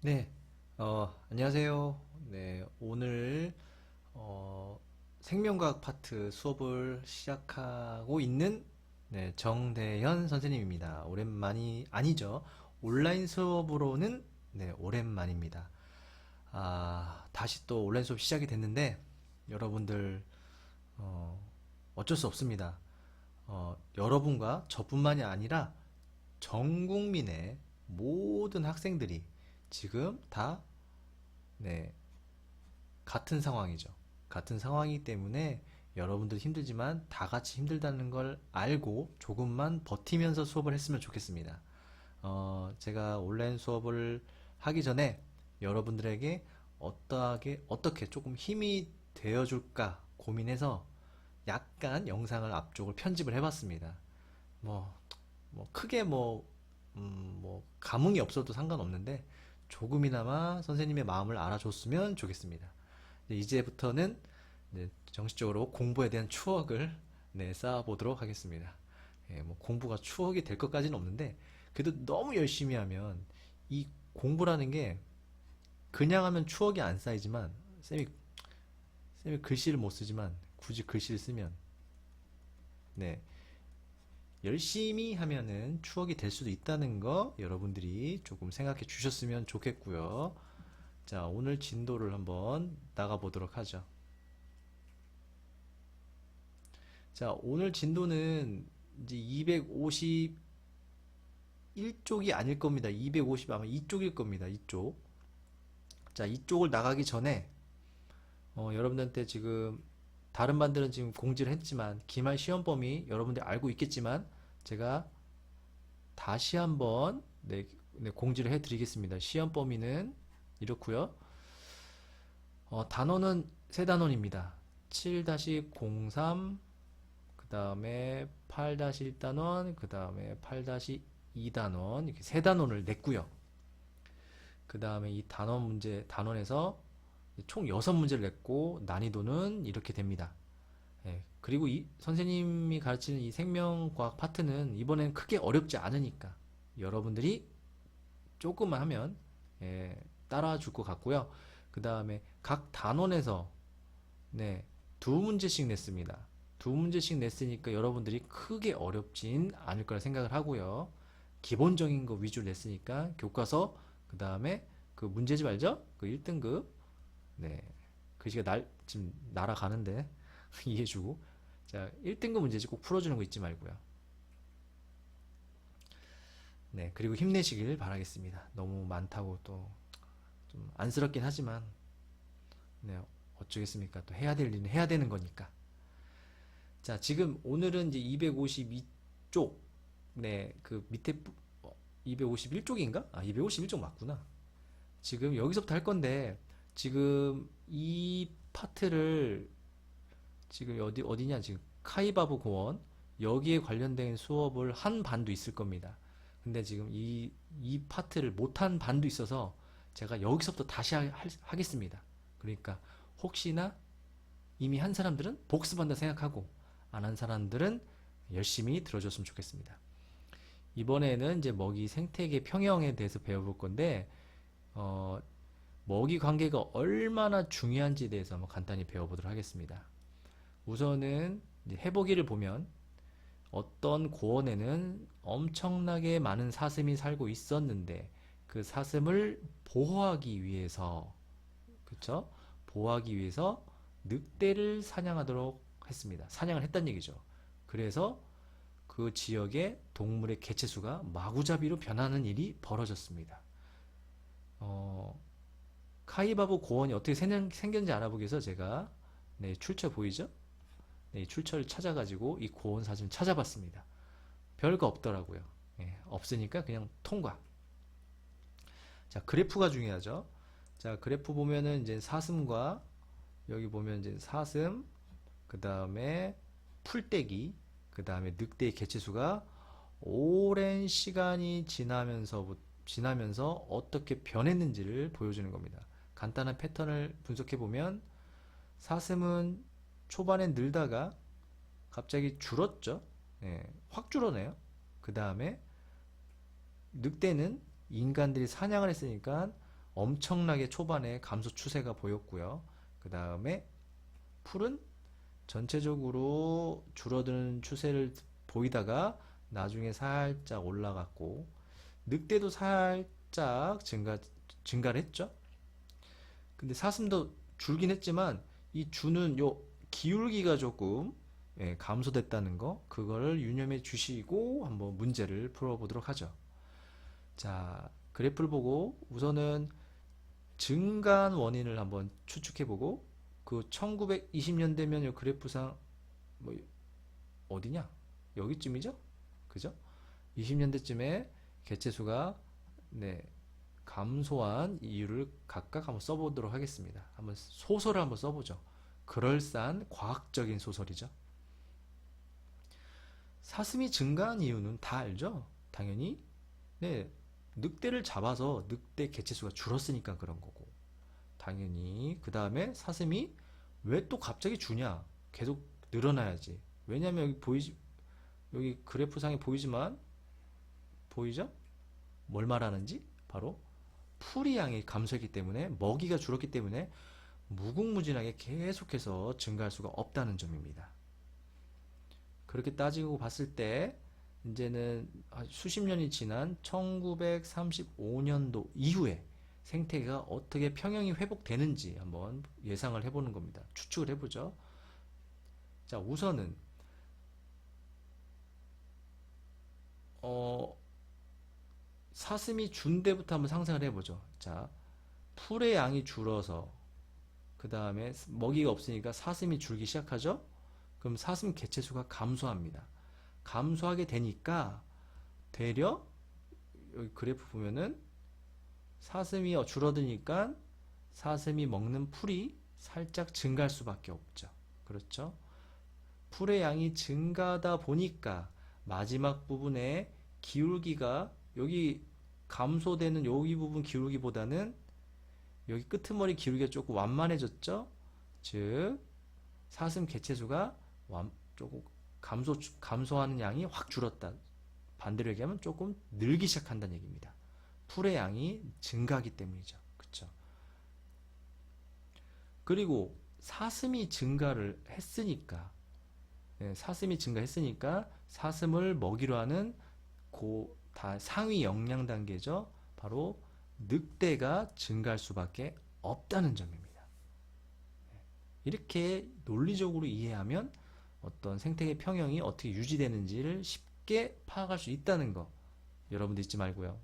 네, 안녕하세요. 네, 오늘 생명과학 파트 수업을 시작하고 있는 정대현 선생님입니다. 오랜만이 아니죠. 온라인 수업으로는 오랜만입니다. 다시 또 온라인 수업 시작이 됐는데 여러분들 어, 어쩔 수 없습니다. 여러분과 저뿐만이 아니라 전 국민의 모든 학생들이 지금 다 네, 같은 상황이죠. 같은 상황이기 때문에 여러분들 힘들지만 다 같이 힘들다는 걸 알고 조금만 버티면서 수업을 했으면 좋겠습니다. 제가 온라인 수업을 하기 전에 여러분들에게 어떻게 조금 힘이 되어줄까 고민해서 약간 영상을 앞쪽을 편집을 해봤습니다. 뭐, 크게 감흥이 없어도 상관없는데 조금이나마 선생님의 마음을 알아줬으면 좋겠습니다. 이제부터는 정식적으로 공부에 대한 추억을 쌓아보도록 하겠습니다. 공부가 추억이 될 것까지는 없는데 그래도 너무 열심히 하면 이 공부라는 게 그냥 하면 추억이 안 쌓이지만 쌤이 글씨를 못 쓰지만 굳이 글씨를 쓰면 네, 열심히 하면은 추억이 될 수도 있다는 거 여러분들이 조금 생각해 주셨으면 좋겠고요. 자, 오늘 진도를 한번 나가 보도록 하죠. 자, 오늘 진도는 이제 251쪽이 아닐 겁니다. 250 아마 이쪽일 겁니다. 이쪽. 자, 이쪽을 나가기 전에 여러분들한테 지금 다른 반들은 지금 공지를 했지만 기말 시험 범위 여러분들 알고 있겠지만 제가 다시 한번 공지를 해드리겠습니다. 시험 범위는 이렇고요. 단원은 세 단원입니다. 7-03, 그 다음에 8-1단원, 그 다음에 8-2단원 이렇게 세 단원을 냈고요. 그 다음에 이 단원에서 총 6문제를 냈고 난이도는 이렇게 됩니다. 그리고 선생님이 가르치는 이 생명과학 파트는 이번엔 크게 어렵지 않으니까 여러분들이 조금만 하면 따라와 줄 것 같고요. 그 다음에 각 단원에서 두 문제씩 냈습니다. 두 문제씩 냈으니까 여러분들이 크게 어렵진 않을 거라 생각을 하고요. 기본적인 거 위주로 냈으니까 교과서 그 다음에 그 문제집 알죠? 그 1등급 글씨가 지금 날아가는데 이해해주고 자 1등급 문제집 꼭 풀어주는 거 잊지 말고요. 그리고 힘내시길 바라겠습니다. 너무 많다고 또 좀 안쓰럽긴 하지만 어쩌겠습니까? 또 해야 될 일은 해야 되는 거니까. 자, 지금 오늘은 이제 252쪽, 그 밑에 251쪽인가? 251쪽 맞구나. 지금 여기서부터 할 건데 지금 이 파트를 지금 어디냐 지금 카이바브 고원 여기에 관련된 수업을 한 반도 있을 겁니다. 근데 지금 이 파트를 못한 반도 있어서 제가 여기서부터 다시 하겠습니다. 그러니까 혹시나 이미 한 사람들은 복습한다 생각하고 안 한 사람들은 열심히 들어줬으면 좋겠습니다. 이번에는 이제 먹이 생태계 평형에 대해서 배워볼 건데 먹이 관계가 얼마나 중요한지에 대해서 한번 간단히 배워보도록 하겠습니다. 우선은 해보기를 보면 어떤 고원에는 엄청나게 많은 사슴이 살고 있었는데 그 사슴을 보호하기 위해서 그쵸? 보호하기 위해서 늑대를 사냥하도록 했습니다. 사냥을 했단 얘기죠. 그래서 그 지역의 동물의 개체수가 마구잡이로 변하는 일이 벌어졌습니다. 카이바브 고원이 어떻게 생겼는지 알아보기 위해서 제가 출처 보이죠? 출처를 찾아가지고 이 고원 사진을 찾아봤습니다. 별거 없더라고요. 없으니까 그냥 통과. 자, 그래프가 중요하죠. 자, 그래프 보면은 이제 사슴과 여기 보면 이제 사슴, 그 다음에 풀떼기, 그 다음에 늑대의 개체수가 오랜 시간이 지나면서 어떻게 변했는지를 보여주는 겁니다. 간단한 패턴을 분석해 보면 사슴은 초반에 늘다가 갑자기 줄었죠. 확 줄어네요. 그 다음에 늑대는 인간들이 사냥을 했으니까 엄청나게 초반에 감소 추세가 보였고요. 그 다음에 풀은 전체적으로 줄어드는 추세를 보이다가 나중에 살짝 올라갔고, 늑대도 살짝 증가를 했죠. 근데 사슴도 줄긴 했지만 이 주는 요 기울기가 조금 감소됐다는 거, 그거를 유념해 주시고 한번 문제를 풀어보도록 하죠. 자, 그래프를 보고 우선은 증가한 원인을 한번 추측해보고, 그 1920년대면 요 그래프상 뭐 어디냐? 여기쯤이죠? 그죠? 20년대쯤에 개체수가 감소한 이유를 각각 한번 써보도록 하겠습니다. 한번 소설을 한번 써보죠. 그럴싸한 과학적인 소설이죠. 사슴이 증가한 이유는 다 알죠? 당연히 늑대를 잡아서 늑대 개체수가 줄었으니까 그런 거고, 당연히 그 다음에 사슴이 왜 또 갑자기 주냐? 계속 늘어나야지. 왜냐면 여기 그래프상에 보이지만, 보이죠? 뭘 말하는지? 바로 풀이 양이 감소했기 때문에, 먹이가 줄었기 때문에 무궁무진하게 계속해서 증가할 수가 없다는 점입니다. 그렇게 따지고 봤을 때 이제는 수십 년이 지난 1935년도 이후에 생태계가 어떻게 평형이 회복되는지 한번 예상을 해보는 겁니다. 추측을 해보죠. 자, 우선은 사슴이 준 데부터 한번 상상을 해보죠. 자, 풀의 양이 줄어서 그 다음에 먹이가 없으니까 사슴이 줄기 시작하죠. 그럼 사슴 개체수가 감소합니다. 감소하게 되니까 되려 여기 그래프 보면은 사슴이 줄어드니까 사슴이 먹는 풀이 살짝 증가할 수밖에 없죠. 그렇죠? 풀의 양이 증가하다 보니까 마지막 부분에 기울기가, 여기 감소되는 여기 부분 기울기보다는 여기 끄트머리 기울기가 조금 완만해졌죠? 즉 사슴 개체수가 조금 감소하는 양이 확 줄었다. 반대로 얘기하면 조금 늘기 시작한다는 얘기입니다. 풀의 양이 증가하기 때문이죠. 그쵸? 그리고 사슴이 증가를 했으니까, 사슴이 증가했으니까 사슴을 먹이로 하는 다 상위 역량 단계죠. 바로 늑대가 증가할 수밖에 없다는 점입니다. 이렇게 논리적으로 이해하면 어떤 생태계 평형이 어떻게 유지되는지를 쉽게 파악할 수 있다는 거, 여러분들 잊지 말고요.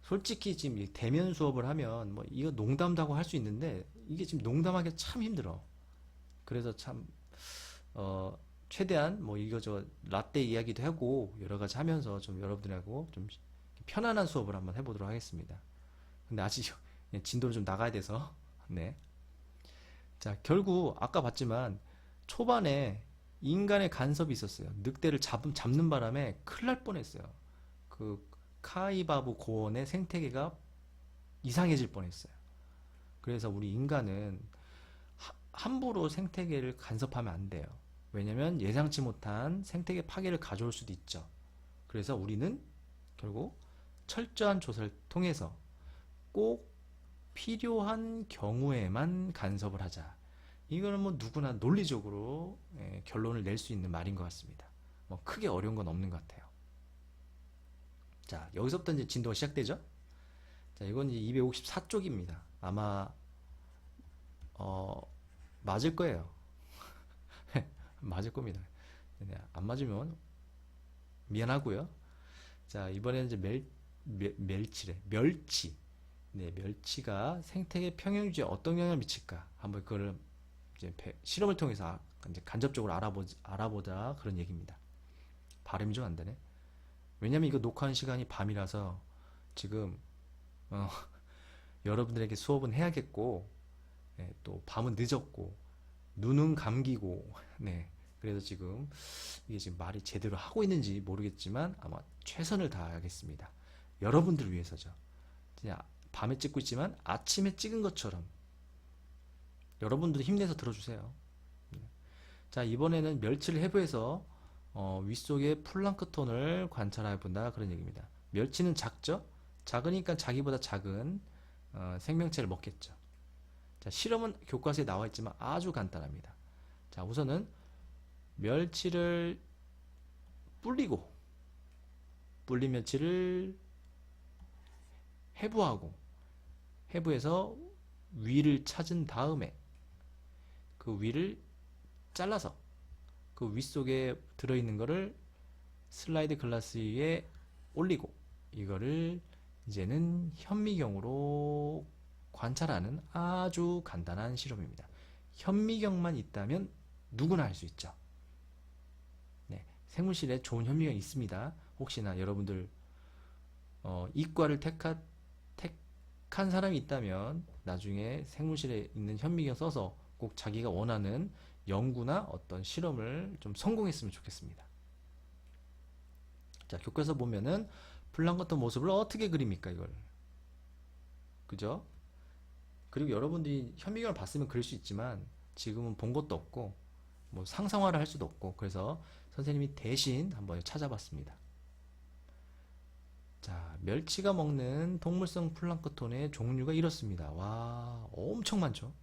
솔직히 지금 대면 수업을 하면 뭐 이거 농담도 하고 할 수 있는데, 이게 지금 농담하기 참 힘들어. 그래서 참 최대한 뭐 이거저 라떼 이야기도 하고 여러 가지 하면서 좀 여러분들하고 좀 편안한 수업을 한번 해보도록 하겠습니다. 근데 아직 진도를 좀 나가야 돼서 네. 자, 결국 아까 봤지만 초반에 인간의 간섭이 있었어요. 늑대를 잡는 바람에 큰일 날 뻔했어요. 그 카이바브 고원의 생태계가 이상해질 뻔했어요. 그래서 우리 인간은 함부로 생태계를 간섭하면 안 돼요. 왜냐면 예상치 못한 생태계 파괴를 가져올 수도 있죠. 그래서 우리는 결국 철저한 조사를 통해서 꼭 필요한 경우에만 간섭을 하자. 이거는 뭐 누구나 논리적으로 결론을 낼 수 있는 말인 것 같습니다. 뭐 크게 어려운 건 없는 것 같아요. 자, 여기서부터 이제 진도가 시작되죠. 자, 이건 이제 254쪽입니다. 아마 맞을 거예요. 맞을 겁니다. 안 맞으면 미안하고요. 자, 이번에는 이제 멸치. 네, 멸치가 생태계 평형 유지에 어떤 영향을 미칠까? 한번 그걸 이제 실험을 통해서 이제 간접적으로 알아보자 그런 얘기입니다. 발음이 좀 안 되네. 왜냐면 이거 녹화하는 시간이 밤이라서 지금 여러분들에게 수업은 해야겠고, 또 밤은 늦었고, 눈은 감기고, 네. 그래서 지금 이게 지금 말이 제대로 하고 있는지 모르겠지만 아마 최선을 다하겠습니다. 여러분들 위해서죠. 그냥 밤에 찍고 있지만 아침에 찍은 것처럼 여러분들도 힘내서 들어주세요. 자, 이번에는 멸치를 해부해서 윗속의 플랑크톤을 관찰해 본다 그런 얘기입니다. 멸치는 작죠? 작으니까 자기보다 작은 생명체를 먹겠죠. 자, 실험은 교과서에 나와 있지만 아주 간단합니다. 자, 우선은 멸치를 불린 멸치를 해부하고, 해부해서 위를 찾은 다음에 그 위를 잘라서 그 윗속에 들어있는 거를 슬라이드 글라스 위에 올리고, 이거를 이제는 현미경으로 관찰하는 아주 간단한 실험입니다. 현미경만 있다면 누구나 할 수 있죠. 네, 생물실에 좋은 현미경이 있습니다. 혹시나 여러분들 이과를 택한 사람이 있다면 나중에 생물실에 있는 현미경 써서 꼭 자기가 원하는 연구나 어떤 실험을 좀 성공했으면 좋겠습니다. 자, 교과서 보면은 플랑크톤 모습을 어떻게 그립니까, 이걸? 그죠? 그리고 여러분들이 현미경을 봤으면 그릴 수 있지만 지금은 본 것도 없고 뭐 상상화를 할 수도 없고, 그래서 선생님이 대신 한번 찾아봤습니다. 자, 멸치가 먹는 동물성 플랑크톤의 종류가 이렇습니다. 와, 엄청 많죠?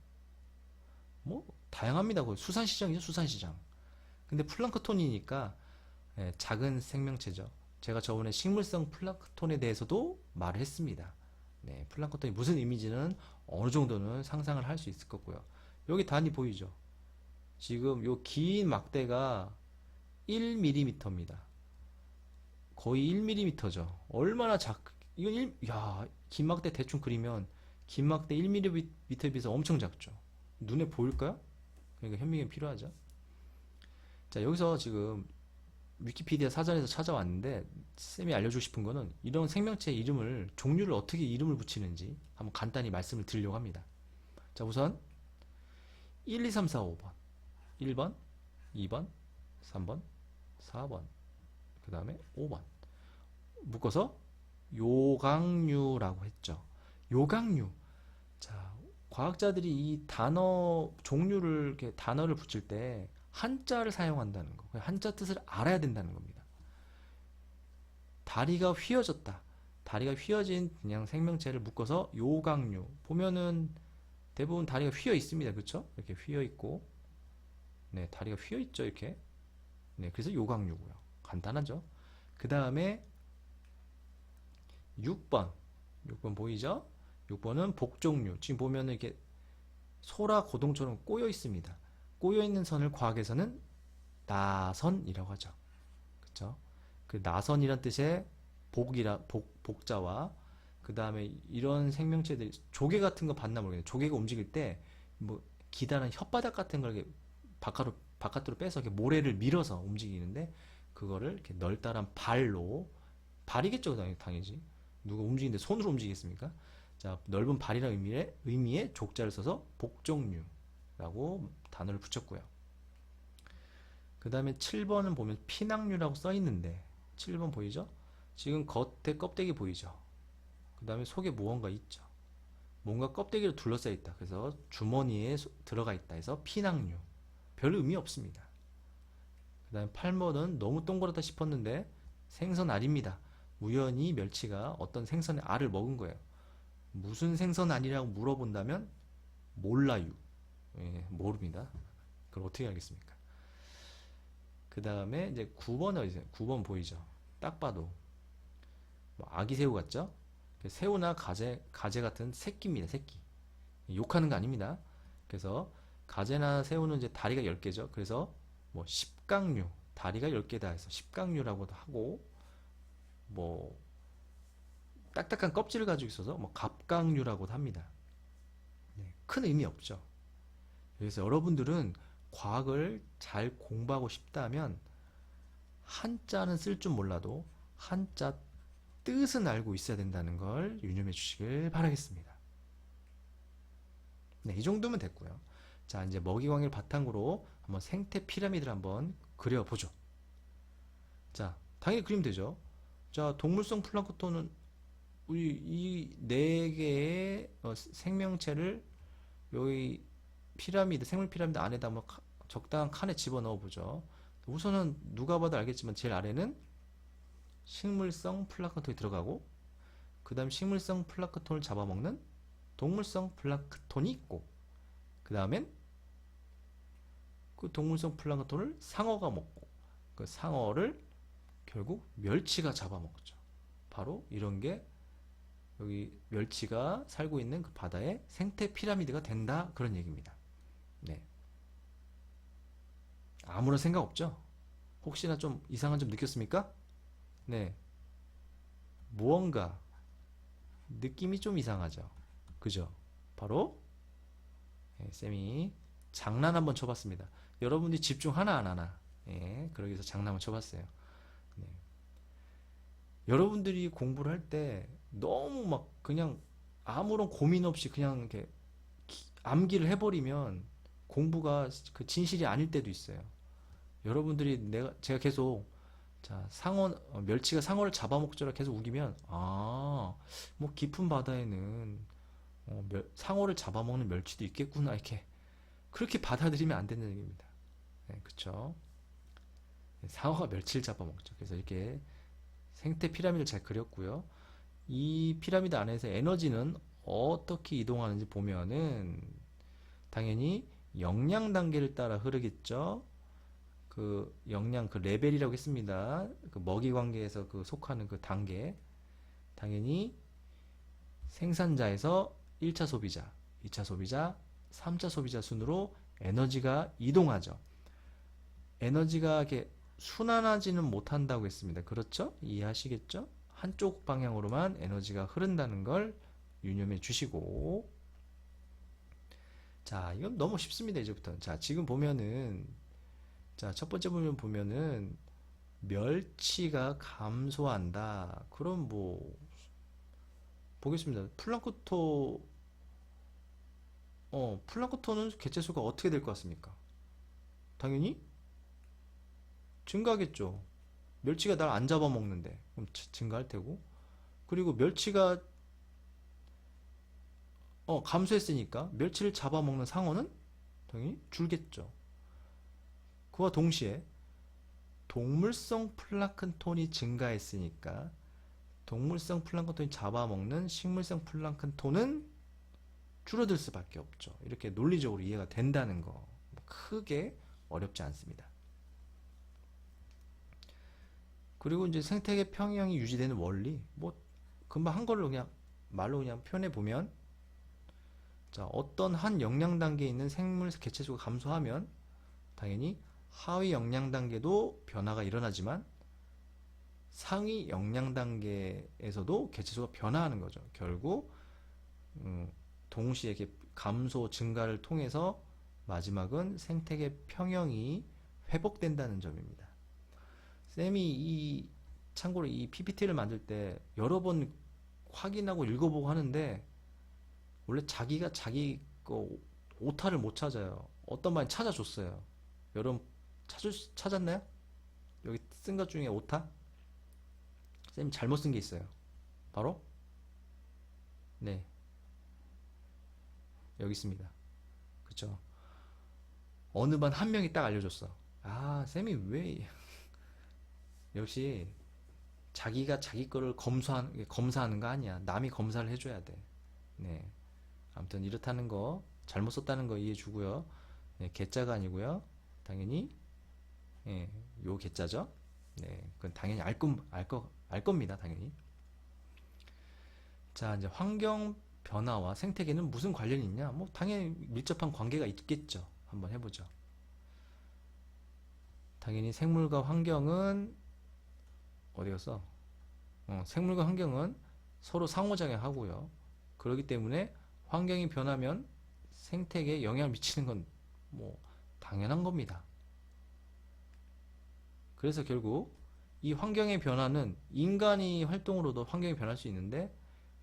뭐 다양합니다. 거의 수산시장이죠, 수산시장. 근데 플랑크톤이니까 작은 생명체죠. 제가 저번에 식물성 플랑크톤에 대해서도 말을 했습니다. 네, 플랑크톤이 무슨 의미인지는 어느 정도는 상상을 할 수 있을 거고요. 여기 단위 보이죠? 지금 요 긴 막대가 1mm입니다. 거의 1mm죠. 얼마나 이건 긴 막대 대충 그리면 긴 막대 1mm에 비해서 엄청 작죠. 눈에 보일까요? 그러니까 현미경이 필요하죠. 자, 여기서 지금 위키피디아 사전에서 찾아왔는데 쌤이 알려주고 싶은 거는 이런 생명체의 이름을, 종류를 어떻게 이름을 붙이는지 한번 간단히 말씀을 드리려고 합니다. 자, 우선 1, 2, 3, 4, 5번 1번, 2번, 3번, 4번, 그 다음에 5번 묶어서 요강류라고 했죠. 요강류. 자, 과학자들이 이 단어 종류를 이렇게 단어를 붙일 때 한자를 사용한다는 거, 한자 뜻을 알아야 된다는 겁니다. 다리가 휘어졌다. 다리가 휘어진 그냥 생명체를 묶어서 요강류. 보면은 대부분 다리가 휘어 있습니다. 그렇죠? 이렇게 휘어 있고, 네, 다리가 휘어 있죠. 이렇게. 네, 그래서 요강류고요. 간단하죠? 그 다음에 6번. 6번 보이죠? 6번은 복종류. 지금 보면은 이렇게 소라 고동처럼 꼬여 있습니다. 꼬여 있는 선을 과학에서는 나선이라고 하죠. 그쵸? 그 나선이란 뜻의 복자와, 그 다음에 이런 생명체들이 조개 같은 거 봤나 모르겠네요. 조개가 움직일 때 뭐 기다란 혓바닥 같은 걸 이렇게 바깥으로 빼서 이렇게 모래를 밀어서 움직이는데, 그거를 이렇게 널따란 발로, 발이겠죠, 당연히. 누가 움직이는데 손으로 움직이겠습니까? 자, 넓은 발이라는 의미의 족자를 써서 복종류라고 단어를 붙였고요. 그 다음에 7번은 보면 피낭류라고 써 있는데, 7번 보이죠? 지금 겉에 껍데기 보이죠? 그 다음에 속에 무언가 있죠? 뭔가 껍데기로 둘러싸여 있다. 그래서 주머니에 들어가 있다 해서 피낭류. 별 의미 없습니다. 그 다음에 8번은 너무 동그랗다 싶었는데 생선 알입니다. 우연히 멸치가 어떤 생선의 알을 먹은 거예요. 무슨 생선 알이라고 물어본다면 몰라요. 예, 모릅니다. 그걸 어떻게 알겠습니까? 그 다음에 이제 9번 어디세요? 9번 보이죠? 딱 봐도 뭐 아기 새우 같죠? 새우나 가재 같은 새끼입니다. 새끼. 욕하는 거 아닙니다. 그래서 가재나 새우는 이제 다리가 10개죠. 그래서 뭐 십각류, 다리가 10개다 해서 십각류라고도 하고, 뭐 딱딱한 껍질을 가지고 있어서 뭐 갑각류라고도 합니다. 네, 큰 의미 없죠. 그래서 여러분들은 과학을 잘 공부하고 싶다면 한자는 쓸 줄 몰라도 한자 뜻은 알고 있어야 된다는 걸 유념해 주시길 바라겠습니다. 네, 이 정도면 됐고요. 자, 이제 먹이광을 바탕으로 한번 생태 피라미드를 한번 그려보죠. 자, 당연히 그리면 되죠. 자, 동물성 플랑크톤은 우리 이 네 개의 생명체를 여기 피라미드, 생물 피라미드 안에다 한번 적당한 칸에 집어넣어 보죠. 우선은 누가 봐도 알겠지만 제일 아래는 식물성 플랑크톤이 들어가고, 그 다음 식물성 플랑크톤을 잡아먹는 동물성 플랑크톤이 있고, 그 다음엔 그 동물성 플랑크톤을 상어가 먹고, 그 상어를 결국 멸치가 잡아먹죠. 바로 이런 게 여기 멸치가 살고 있는 그 바다의 생태 피라미드가 된다, 그런 얘기입니다. 네. 아무런 생각 없죠? 혹시나 좀 이상한 점 느꼈습니까? 네. 무언가 느낌이 좀 이상하죠? 그죠? 바로 쌤이 장난 한번 쳐봤습니다. 여러분들이 집중하나 안 하나? 예, 그러기 위해서 장난 한번 쳐봤어요. 네. 여러분들이 공부를 할 때 너무 막 그냥 아무런 고민 없이 그냥 이렇게 암기를 해버리면 공부가 그 진실이 아닐 때도 있어요. 여러분들이 제가 계속 자, 멸치가 상어를 잡아먹자라 계속 우기면, 뭐 깊은 바다에는 상어를 잡아먹는 멸치도 있겠구나, 이렇게. 그렇게 받아들이면 안 되는 얘기입니다. 네, 그쵸? 상어가 멸치를 잡아먹죠. 그래서 이렇게 생태 피라미드를 잘 그렸고요. 이 피라미드 안에서 에너지는 어떻게 이동하는지 보면은, 당연히 영양 단계를 따라 흐르겠죠. 그 영양 그 레벨이라고 했습니다. 그 먹이 관계에서 그 속하는 그 단계. 당연히 생산자에서 1차 소비자, 2차 소비자, 3차 소비자 순으로 에너지가 이동하죠. 에너지가 이렇게 순환하지는 못한다고 했습니다. 그렇죠? 이해하시겠죠? 한쪽 방향으로만 에너지가 흐른다는 걸 유념해 주시고, 자, 이건 너무 쉽습니다. 이제부터. 자, 지금 보면은, 자, 첫 번째 부분 보면은 멸치가 감소한다. 그럼 뭐 보겠습니다. 플랑크톤은 개체수가 어떻게 될 것 같습니까? 당연히 증가하겠죠. 멸치가 날 안 잡아먹는데 그럼 증가할 테고, 그리고 멸치가 감소했으니까 멸치를 잡아먹는 상어는 당연히 줄겠죠. 그와 동시에 동물성 플랑크톤이 증가했으니까 동물성 플랑크톤이 잡아먹는 식물성 플랑크톤은 줄어들 수밖에 없죠. 이렇게 논리적으로 이해가 된다는 거 크게 어렵지 않습니다. 그리고 이제 생태계 평형이 유지되는 원리, 뭐 금방 한 걸로 그냥 말로 그냥 표현해 보면, 자, 어떤 한 영양 단계에 있는 생물 개체수가 감소하면 당연히 하위 영양 단계도 변화가 일어나지만 상위 영양 단계에서도 개체수가 변화하는 거죠. 결국 동시에 이렇게 감소 증가를 통해서 마지막은 생태계 평형이 회복된다는 점입니다. 쌤이 참고로 이 PPT를 만들 때 여러 번 확인하고 읽어보고 하는데, 원래 자기가 자기 거 오타를 못 찾아요. 어떤 말이 찾아줬어요. 여러분 찾았나요? 여기 쓴 것 중에 오타? 쌤이 잘못 쓴 게 있어요. 바로 네, 여기 있습니다. 그쵸? 어느 반 한 명이 딱 알려줬어. 쌤이 왜 역시 자기가 자기 거를 검사하는 거 아니야. 남이 검사를 해줘야 돼. 네. 아무튼 이렇다는 거, 잘못 썼다는 거 이해해 주고요. 네, 개자가 아니고요. 당연히 요 개자죠. 네, 그건 당연히 알 겁니다. 당연히. 자, 이제 환경 변화와 생태계는 무슨 관련이 있냐? 뭐 당연히 밀접한 관계가 있겠죠. 한번 해보죠. 당연히 생물과 환경은 어디 갔어? 생물과 환경은 서로 상호작용하고요. 그렇기 때문에 환경이 변하면 생태계에 영향을 미치는 건 뭐 당연한 겁니다. 그래서 결국 이 환경의 변화는 인간이 활동으로도 환경이 변할 수 있는데,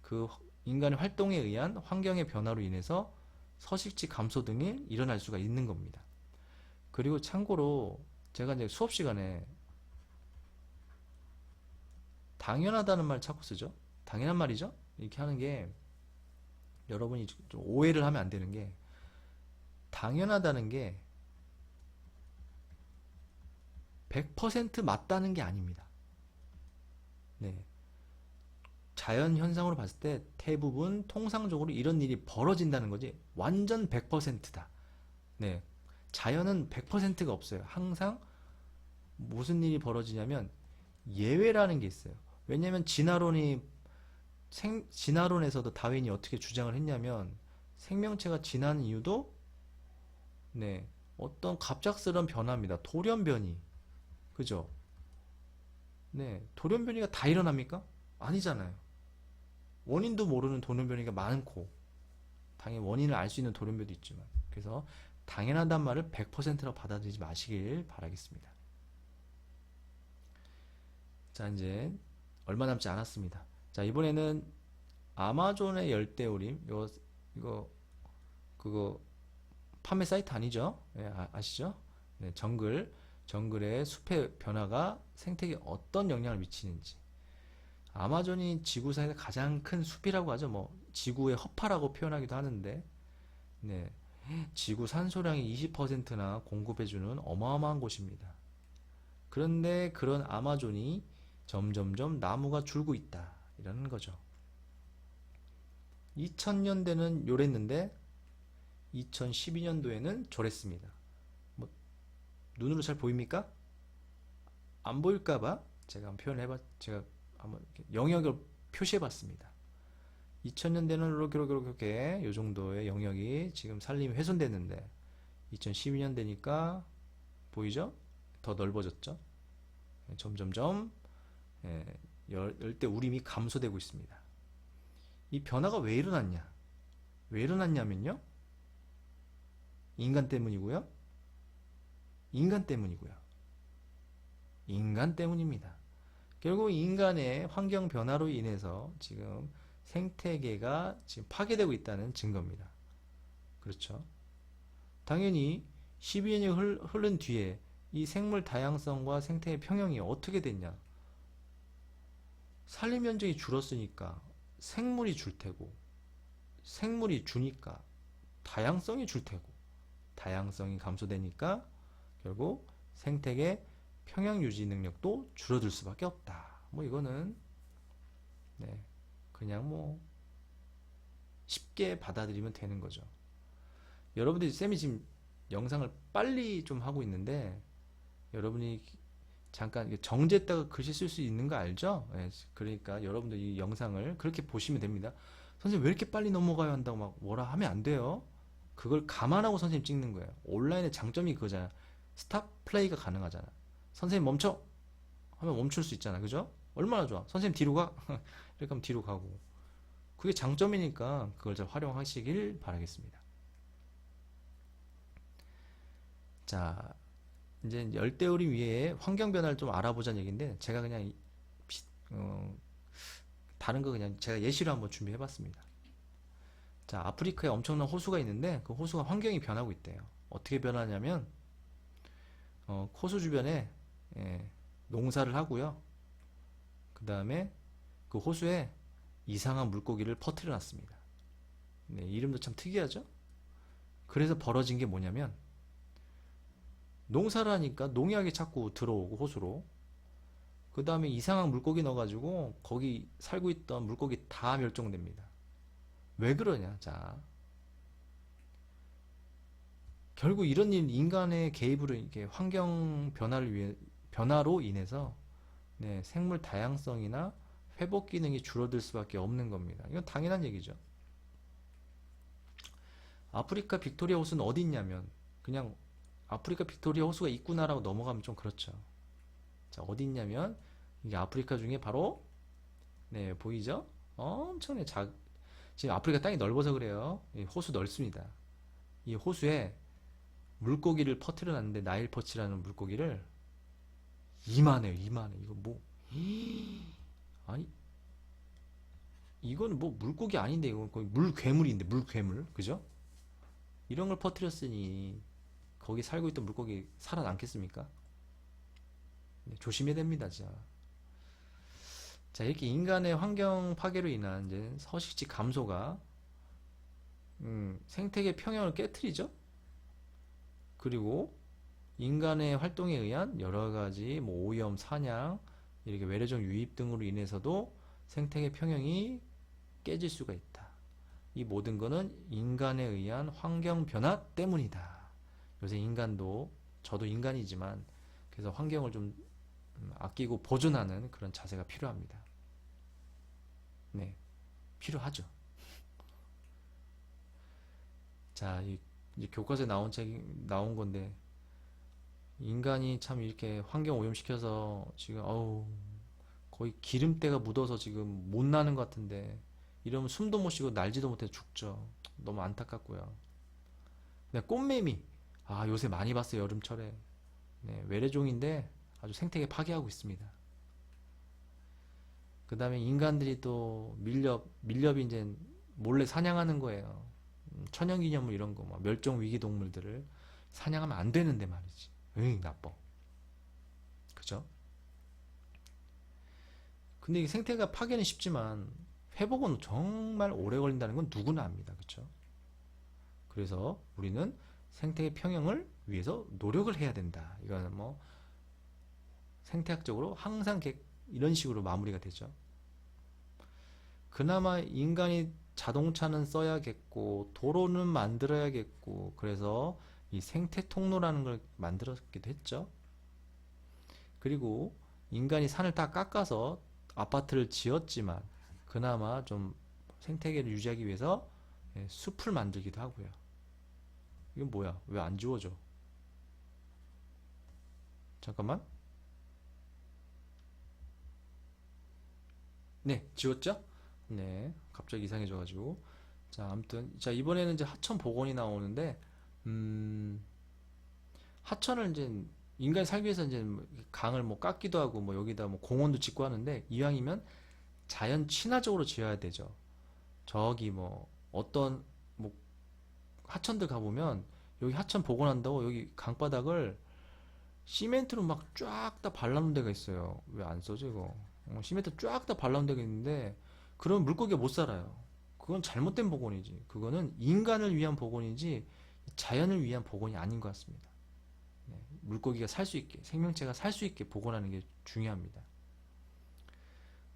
그 인간의 활동에 의한 환경의 변화로 인해서 서식지 감소 등이 일어날 수가 있는 겁니다. 그리고 참고로 제가 이제 수업 시간에 당연하다는 말 자꾸 쓰죠. 당연한 말이죠. 이렇게 하는 게 여러분이 좀 오해를 하면 안 되는 게, 당연하다는 게 100% 맞다는 게 아닙니다. 네. 자연 현상으로 봤을 때 대부분 통상적으로 이런 일이 벌어진다는 거지. 완전 100%다. 네. 자연은 100%가 없어요. 항상 무슨 일이 벌어지냐면 예외라는 게 있어요. 왜냐면 진화론에서도 다윈이 어떻게 주장을 했냐면 생명체가 진화하는 이유도 네, 어떤 갑작스러운 변화입니다. 돌연변이. 그죠? 네, 돌연변이가 다 일어납니까? 아니잖아요. 원인도 모르는 돌연변이가 많고 당연히 원인을 알 수 있는 돌연변이도 있지만 그래서 당연하단 말을 100%라고 받아들이지 마시길 바라겠습니다. 자, 이제 얼마 남지 않았습니다. 자, 이번에는 아마존의 열대우림 이거 그거 판매 사이트 아니죠? 네, 아시죠? 네, 정글의 숲의 변화가 생태계에 어떤 영향을 미치는지. 아마존이 지구상에서 가장 큰 숲이라고 하죠. 뭐 지구의 허파라고 표현하기도 하는데, 네, 지구 산소량의 20%나 공급해주는 어마어마한 곳입니다. 그런데 그런 아마존이 점점점 나무가 줄고 있다. 이라는 거죠. 2000년대는 요랬는데 2012년도에는 저랬습니다. 뭐 눈으로 잘 보입니까? 안 보일까봐 제가 한번 영역을 표시해봤습니다. 2000년대는 이렇게 요 정도의 영역이 지금 산림이 훼손됐는데 2012년대니까 보이죠? 더 넓어졌죠? 점점점 열대 우림이 감소되고 있습니다. 이 변화가 왜 일어났냐? 왜 일어났냐면요. 인간 때문이고요. 인간 때문이고요. 인간 때문입니다. 결국 인간의 환경 변화로 인해서 지금 생태계가 지금 파괴되고 있다는 증거입니다. 그렇죠? 당연히 12년이 흐른 뒤에 이 생물 다양성과 생태계 평형이 어떻게 됐냐? 산림 면적이 줄었으니까 생물이 줄 테고, 생물이 주니까 다양성이 줄 테고, 다양성이 감소되니까 결국 생태계 평형 유지 능력도 줄어들 수밖에 없다. 뭐 이거는 네, 그냥 뭐 쉽게 받아들이면 되는 거죠. 여러분들이 쌤이 지금 영상을 빨리 좀 하고 있는데 여러분이 잠깐 정지했다가 글씨 쓸 수 있는 거 알죠? 네, 그러니까 여러분들 이 영상을 그렇게 보시면 됩니다. 선생님 왜 이렇게 빨리 넘어가야 한다고 막 뭐라 하면 안 돼요. 그걸 감안하고 선생님 찍는 거예요. 온라인의 장점이 그거잖아. 스탑 플레이가 가능하잖아. 선생님 멈춰! 하면 멈출 수 있잖아. 그죠? 얼마나 좋아. 선생님 뒤로 가? 이렇게 하면 뒤로 가고. 그게 장점이니까 그걸 잘 활용하시길 바라겠습니다. 자, 이제 열대우림 위에 환경 변화를 좀 알아보자는 얘기인데 제가 그냥 어, 다른 거 그냥 제가 예시로 한번 준비해 봤습니다. 자, 아프리카에 엄청난 호수가 있는데 그 호수가 환경이 변하고 있대요. 어떻게 변하냐면 호수 주변에 농사를 하고요. 그 다음에 그 호수에 이상한 물고기를 퍼뜨려 놨습니다. 네, 이름도 참 특이하죠? 그래서 벌어진 게 뭐냐면 농사를 하니까 농약이 자꾸 들어오고 호수로 그 다음에 이상한 물고기 넣어가지고 거기 살고 있던 물고기 다 멸종됩니다. 왜 그러냐? 자, 결국 이런 일 인간의 개입으로 이게 환경 변화로 인해서 네, 생물 다양성이나 회복 기능이 줄어들 수밖에 없는 겁니다. 이건 당연한 얘기죠. 아프리카 빅토리아 호수는 어디 있냐면 그냥 아프리카 빅토리아 호수가 있구나라고 넘어가면 좀 그렇죠. 자, 어디 있냐면 이게 아프리카 중에 바로 네, 보이죠? 엄청나게 지금 아프리카 땅이 넓어서 그래요. 호수 넓습니다. 이 호수에 물고기를 퍼뜨려 놨는데 나일 퍼치라는 물고기를 이만해요. 이만해. 이거 뭐 아니 이건 뭐 물고기 아닌데 이건 거의 물괴물인데 물괴물 그죠? 이런 걸 퍼뜨렸으니 거기 살고 있던 물고기 살아남겠습니까? 네, 조심해야 됩니다. 자, 이렇게 인간의 환경 파괴로 인한 이제 서식지 감소가 생태계 평형을 깨트리죠. 그리고 인간의 활동에 의한 여러 가지 뭐 오염, 사냥 이렇게 외래종 유입 등으로 인해서도 생태계 평형이 깨질 수가 있다. 이 모든 것은 인간에 의한 환경 변화 때문이다. 요새 인간도, 저도 인간이지만, 그래서 환경을 좀 아끼고 보존하는 그런 자세가 필요합니다. 네, 필요하죠. 자, 이제 교과서에 나온 건데, 인간이 참 이렇게 환경 오염시켜서 지금, 거의 기름때가 묻어서 지금 못 나는 것 같은데, 이러면 숨도 못 쉬고 날지도 못해 죽죠. 너무 안타깝고요. 네, 꽃매미. 요새 많이 봤어요, 여름철에. 네, 외래종인데 아주 생태계 파괴하고 있습니다. 그 다음에 인간들이 또 밀렵이 이제 몰래 사냥하는 거예요. 천연기념물 이런 거, 뭐 멸종위기 동물들을 사냥하면 안 되는데 말이지. 으이, 나빠. 그죠? 근데 이 생태계가 파괴는 쉽지만 회복은 정말 오래 걸린다는 건 누구나 압니다. 그쵸? 그래서 우리는 생태계 평형을 위해서 노력을 해야 된다. 이거는 뭐 생태학적으로 항상 이런 식으로 마무리가 되죠. 그나마 인간이 자동차는 써야겠고 도로는 만들어야겠고 그래서 이 생태 통로라는 걸 만들었기도 했죠. 그리고 인간이 산을 다 깎아서 아파트를 지었지만 그나마 좀 생태계를 유지하기 위해서 숲을 만들기도 하고요. 이건 뭐야? 왜 안 지워져? 잠깐만. 네, 지웠죠? 네, 갑자기 이상해져가지고. 자, 아무튼, 자, 이번에는 이제 하천 복원이 나오는데, 하천을 이제, 인간이 살기 위해서 이제 강을 뭐 깎기도 하고, 뭐 여기다 뭐 공원도 짓고 하는데, 이왕이면 자연 친화적으로 지어야 되죠. 저기 뭐, 어떤, 뭐, 하천들 가보면, 여기 하천 복원한다고 여기 강바닥을 시멘트로 막 쫙 다 발라놓은 데가 있어요. 왜 안 써져, 이거? 시멘트 쫙 다 발라놓은 데가 있는데, 그럼 물고기가 못 살아요. 그건 잘못된 복원이지. 그거는 인간을 위한 복원이지, 자연을 위한 복원이 아닌 것 같습니다. 네, 물고기가 살 수 있게, 생명체가 살 수 있게 복원하는 게 중요합니다.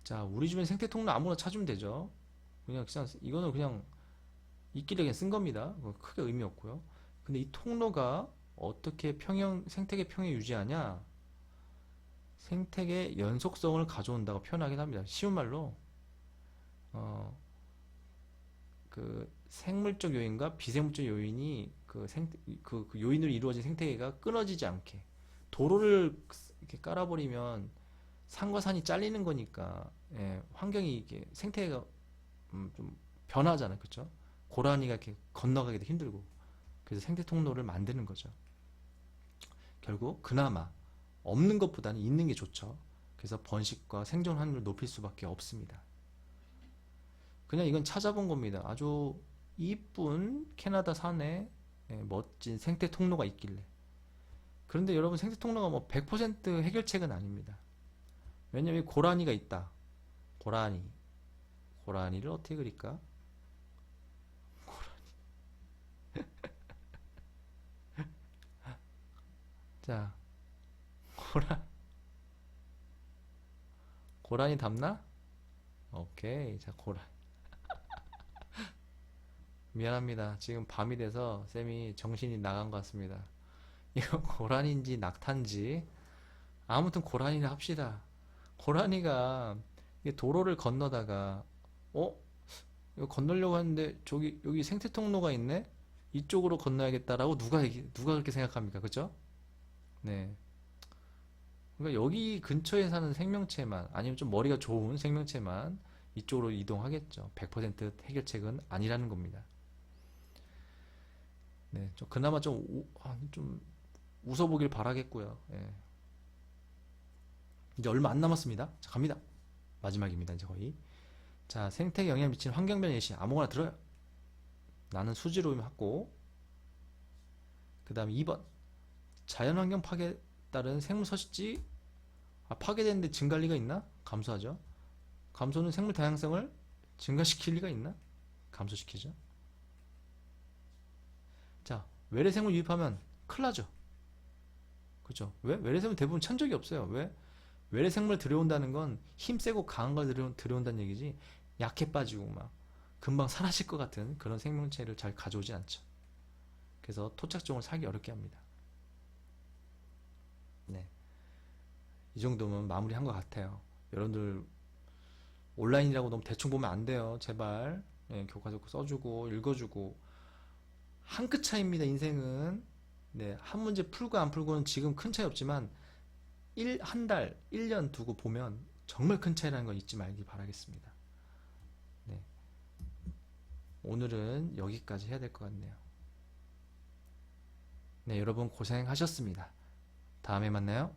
자, 우리 주변 생태 통로 아무나 찾으면 되죠. 그냥, 이거는 그냥 있길래 그냥 쓴 겁니다. 크게 의미 없고요. 근데 이 통로가 어떻게 생태계 평형 유지하냐? 생태계 연속성을 가져온다고 표현하긴 합니다. 쉬운 말로, 어, 그 생물적 요인과 비생물적 요인이 그 요인으로 이루어진 생태계가 끊어지지 않게 도로를 이렇게 깔아버리면 산과 산이 잘리는 거니까 환경이 이게 생태계가 좀 변하잖아요, 그렇죠? 고라니가 이렇게 건너가기도 힘들고 그래서 생태 통로를 만드는 거죠. 결국 그나마 없는 것보다는 있는 게 좋죠. 그래서 번식과 생존 확률을 높일 수밖에 없습니다. 그냥 이건 찾아본 겁니다. 아주 이쁜 캐나다 산에 멋진 생태 통로가 있길래. 그런데 여러분 생태 통로가 뭐 100% 해결책은 아닙니다. 왜냐면 고라니가 있다. 고라니를 어떻게 그릴까? 자, 고라니 닮나? 오케이. 자, 미안합니다. 지금 밤이 돼서 쌤이 정신이 나간 것 같습니다. 이거 고라니인지 낙타인지 아무튼 고라니를 합시다. 고라니가 도로를 건너다가 이거 건너려고 하는데 여기 생태 통로가 있네? 이쪽으로 건너야겠다라고 누가 그렇게 생각합니까? 그죠? 네. 그러니까 여기 근처에 사는 생명체만 아니면 좀 머리가 좋은 생명체만 이쪽으로 이동하겠죠. 100% 해결책은 아니라는 겁니다. 네, 그나마 좀 웃어보길 바라겠고요. 예. 이제 얼마 안 남았습니다. 자, 갑니다. 마지막입니다. 이제 거의. 자, 생태계 영향을 미치는 환경변화 예시 아무거나 들어요. 나는 수지로 하고 그 다음에 2번 자연환경 파괴에 따른 생물 서식지 파괴되는데 증가할 리가 있나? 감소하죠. 감소는 생물 다양성을 증가시킬 리가 있나? 감소시키죠. 자, 외래생물 유입하면 큰일 나죠. 그죠? 왜? 외래생물 대부분 천적이 없어요. 왜? 외래 생물 들여온다는 건 힘 세고 강한 걸 들여온다는 얘기지, 약해 빠지고 막 금방 사라질 것 같은 그런 생명체를 잘 가져오지 않죠. 그래서 토착종을 살기 어렵게 합니다. 네. 이 정도면 마무리한 것 같아요. 여러분들 온라인이라고 너무 대충 보면 안 돼요. 제발. 네, 교과서 써주고 읽어주고 한 끗 차이입니다. 인생은. 네, 한 문제 풀고 안 풀고는 지금 큰 차이 없지만 한 달, 1년 두고 보면 정말 큰 차이라는 거 잊지 말기 바라겠습니다. 네, 오늘은 여기까지 해야 될 것 같네요. 네, 여러분 고생하셨습니다. 다음에 만나요.